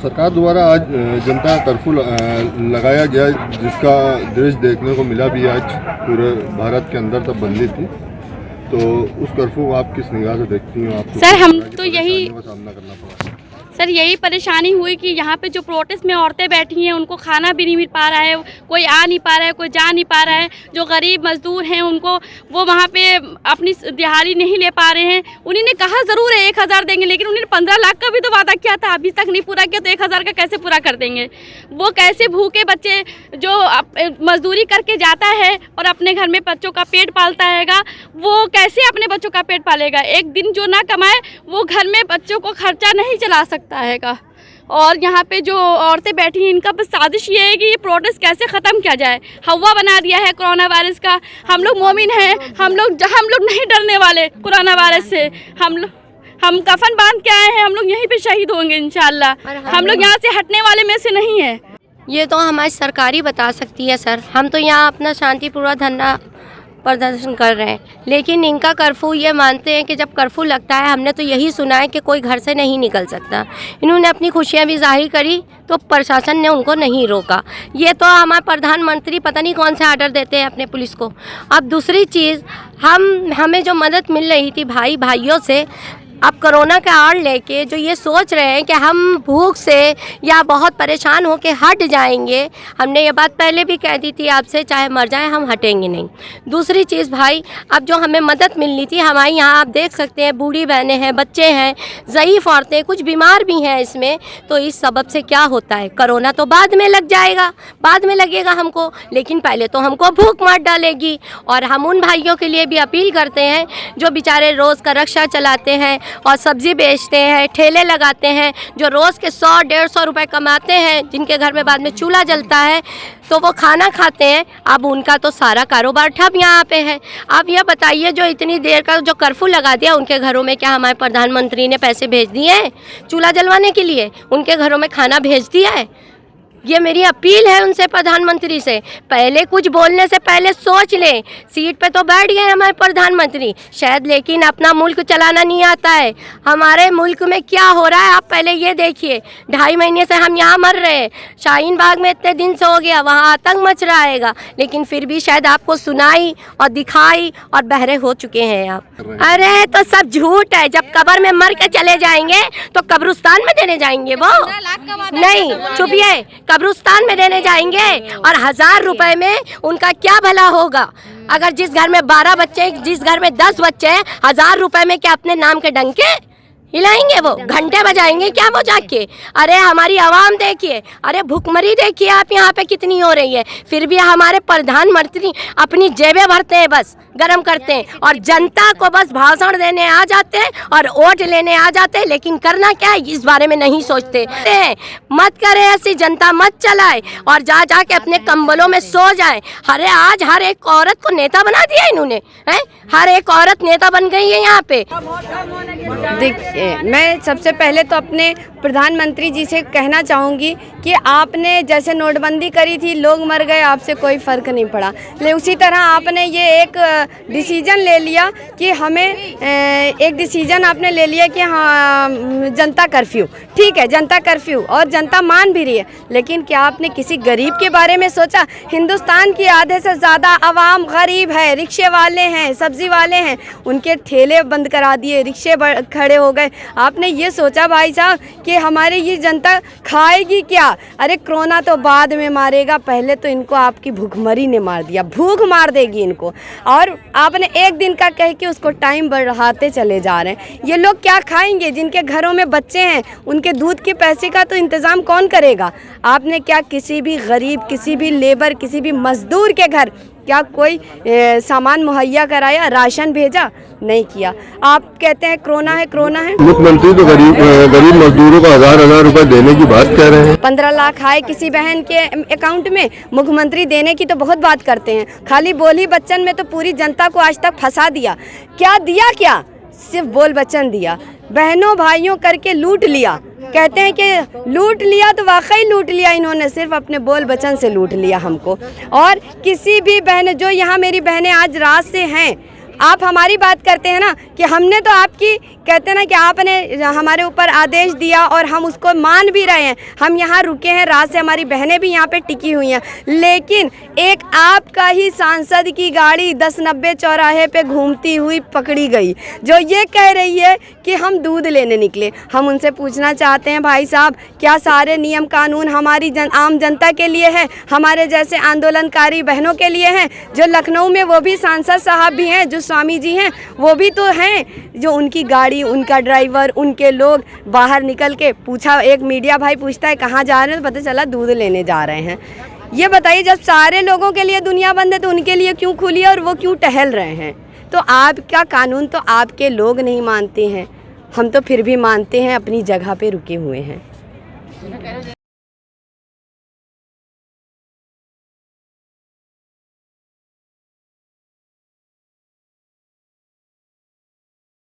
सरकार द्वारा आज जनता कर्फ्यू लगाया गया, जिसका दृश्य देखने को मिला भी आज पूरे भारत के अंदर तब बंदी थी। तो उस कर्फ्यू को आप किस निगाह से देखती हैं? आपको सर हम तो यही सामना करना पड़ा? सर यही परेशानी हुई कि यहाँ पे जो प्रोटेस्ट में औरतें बैठी हैं उनको खाना भी नहीं मिल पा रहा है, कोई आ नहीं पा रहा है, कोई जा नहीं पा रहा है। जो गरीब मजदूर हैं उनको वो वहाँ पे अपनी दिहाड़ी नहीं ले पा रहे हैं। उन्होंने कहा ज़रूर है 1000 देंगे, लेकिन उन्होंने 15 लाख का भी तो वादा किया था, अभी तक नहीं पूरा किया। तो 1000 का कैसे पूरा कर देंगे? वो कैसे भूखे बच्चे जो मजदूरी करके जाता है और अपने घर में बच्चों का पेट पालता हैगा, वो कैसे अपने बच्चों का पेट पालेगा? एक दिन जो ना कमाए वो घर में बच्चों को खर्चा नहीं चला सकता हैगा। और यहाँ पे जो औरतें बैठी हैं इनका बस साजिश ये है कि ये प्रोटेस्ट कैसे ख़त्म किया जाए। हवा बना दिया है कोरोना वायरस का। हम लोग मोमिन हैं, हम लोग नहीं डरने वाले कोरोना वायरस से। हम कफन बांध के आए हैं, हम लोग यहीं पे शहीद होंगे इंशाल्लाह। हम लोग यहाँ से हटने वाले में से नहीं है। ये तो हमारी सरकार ही बता सकती है सर। हम तो यहाँ अपना शांतिपूर्वक धरना प्रदर्शन कर रहे हैं, लेकिन इनका कर्फ्यू ये मानते हैं कि जब कर्फ्यू लगता है, हमने तो यही सुना है कि कोई घर से नहीं निकल सकता। इन्होंने अपनी खुशियाँ भी जाहिर करी तो प्रशासन ने उनको नहीं रोका। ये तो हमारे प्रधानमंत्री पता नहीं कौन से आर्डर देते हैं अपने पुलिस को। अब दूसरी चीज़, हमें जो मदद मिल रही थी भाइयों से, अब कोरोना का आड़ लेके जो ये सोच रहे हैं कि हम भूख से या बहुत परेशान होके हट जाएंगे, हमने ये बात पहले भी कह दी थी आपसे, चाहे मर जाए हम हटेंगे नहीं। दूसरी चीज़ भाई, अब जो हमें मदद मिलनी थी, हमारे यहाँ आप देख सकते हैं बूढ़ी बहनें हैं, बच्चे हैं, ज़ईफ़ औरतें, कुछ बीमार भी हैं इसमें। तो इस सबब से क्या होता है, कोरोना तो बाद में लग जाएगा, बाद में लगेगा हमको, लेकिन पहले तो हमको भूख मार डालेगी। और हम उन भाइयों के लिए भी अपील करते हैं जो बेचारे रोज़ का रक्षा चलाते हैं और सब्ज़ी बेचते हैं, ठेले लगाते हैं, जो रोज़ के 100-150 रुपए कमाते हैं, जिनके घर में बाद में चूल्हा जलता है तो वो खाना खाते हैं। अब उनका तो सारा कारोबार ठप यहाँ पे है। अब यह बताइए, जो इतनी देर का जो कर्फ्यू लगा दिया, उनके घरों में क्या हमारे प्रधानमंत्री ने पैसे भेज दिए हैं चूल्हा जलवाने के लिए? उनके घरों में खाना भेज दिया है? ये मेरी अपील है उनसे, प्रधानमंत्री से, पहले कुछ बोलने से पहले सोच लें। सीट पे तो बैठ गए हमारे प्रधानमंत्री शायद, लेकिन अपना मुल्क चलाना नहीं आता है। हमारे मुल्क में क्या हो रहा है आप पहले ये देखिए। 2.5 महीने से हम यहाँ मर रहे हैं। शाहीन बाग में इतने दिन से हो गया, वहाँ आतंक मच रहा है, लेकिन फिर भी शायद आपको सुनाई और दिखाई और बहरे हो चुके हैं आप। अरे तो सब झूठ है। जब कब्र में मर के चले जाएंगे तो कब्रिस्तान में देने जाएंगे वो? नहीं, चुपिए, कब्रिस्तान में देने जाएंगे। और 1000 रुपए में उनका क्या भला होगा? अगर जिस घर में 12 बच्चे, जिस घर में 10 बच्चे हैं, 1000 रुपए में क्या अपने नाम के डंके हिलाएंगे? वो घंटे बजाएंगे क्या वो जाके? अरे हमारी आवाम देखिए, अरे भुखमरी देखिए आप यहाँ पे कितनी हो रही है। फिर भी हमारे प्रधानमंत्री अपनी जेबें भरते हैं, बस गरम करते हैं और जनता को बस भाषण देने आ जाते हैं और वोट लेने आ जाते हैं, लेकिन करना क्या है इस बारे में नहीं सोचते। मत करे ऐसी, जनता मत चलाए और जा के अपने कंबलों में सो जाए। अरे आज हर एक औरत को नेता बना दिया इन्होंने, हैं? हर एक औरत नेता बन गई है यहाँ पे। देखिए, मैं सबसे पहले तो अपने प्रधानमंत्री जी से कहना चाहूँगी कि आपने जैसे नोटबंदी करी थी, लोग मर गए, आपसे कोई फ़र्क नहीं पड़ा। लेकिन उसी तरह आपने ये एक डिसीजन ले लिया कि हमें एक डिसीजन आपने ले लिया कि हाँ जनता कर्फ्यू, ठीक है जनता कर्फ्यू, और जनता मान भी रही है, लेकिन क्या आपने किसी गरीब के बारे में सोचा? हिंदुस्तान की आधे से ज़्यादा आवाम गरीब है, रिक्शे वाले हैं, सब्ज़ी वाले हैं, उनके ठेले बंद करा दिए, रिक्शे खड़े हो गए। आपने ये सोचा भाई साहब कि हमारी ये जनता खाएगी क्या? अरे कोरोना तो बाद में मारेगा, पहले तो इनको आपकी भूखमरी ने मार दिया, भूख मार देगी इनको। और आपने एक दिन का कह के उसको टाइम बढ़ाते चले जा रहे हैं। ये लोग क्या खाएंगे? जिनके घरों में बच्चे हैं, उनके दूध के पैसे का तो इंतज़ाम कौन करेगा? आपने क्या किसी भी गरीब, किसी भी लेबर, किसी भी मज़दूर के घर क्या कोई सामान मुहैया कराया, राशन भेजा? नहीं किया। आप कहते हैं कोरोना है, कोरोना है। मुख्यमंत्री तो गरीब मजदूरों को 1000 रुपए देने की बात कह रहे हैं। 15 लाख आए किसी बहन के अकाउंट में, मुख्यमंत्री देने की तो बहुत बात करते हैं, खाली बोली बच्चन में तो पूरी जनता को आज तक फंसा दिया। क्या दिया? क्या सिर्फ बोल बच्चन दिया, बहनों भाइयों करके लूट लिया। कहते हैं कि लूट लिया तो वाकई लूट लिया इन्होंने, सिर्फ अपने बोल बचन से लूट लिया हमको। और किसी भी बहन, जो यहाँ मेरी बहनें आज रात से हैं, आप हमारी बात करते हैं ना कि हमने तो आपकी कहते हैं ना कि आपने हमारे ऊपर आदेश दिया और हम उसको मान भी रहे हैं, हम यहाँ रुके हैं, रात से हमारी बहनें भी यहाँ पे टिकी हुई हैं, लेकिन एक आपका ही सांसद की गाड़ी 1090 चौराहे पे घूमती हुई पकड़ी गई, जो ये कह रही है कि हम दूध लेने निकले। हम उनसे पूछना चाहते हैं भाई साहब, क्या सारे नियम कानून हमारी आम जनता के लिए है, हमारे जैसे आंदोलनकारी बहनों के लिए हैं? जो लखनऊ में वो भी सांसद साहब भी हैं, जो स्वामी जी हैं वो भी तो हैं, जो उनकी गाड़ी, उनका ड्राइवर, उनके लोग बाहर निकल के पूछा, एक मीडिया भाई पूछता है कहाँ जा रहे हैं, तो पता चला दूध लेने जा रहे हैं। ये बताइए, जब सारे लोगों के लिए दुनिया बंद है तो उनके लिए क्यों खुली है और वो क्यों टहल रहे हैं? तो आपका कानून तो आपके लोग नहीं मानते हैं, हम तो फिर भी मानते हैं, अपनी जगह पे रुके हुए हैं।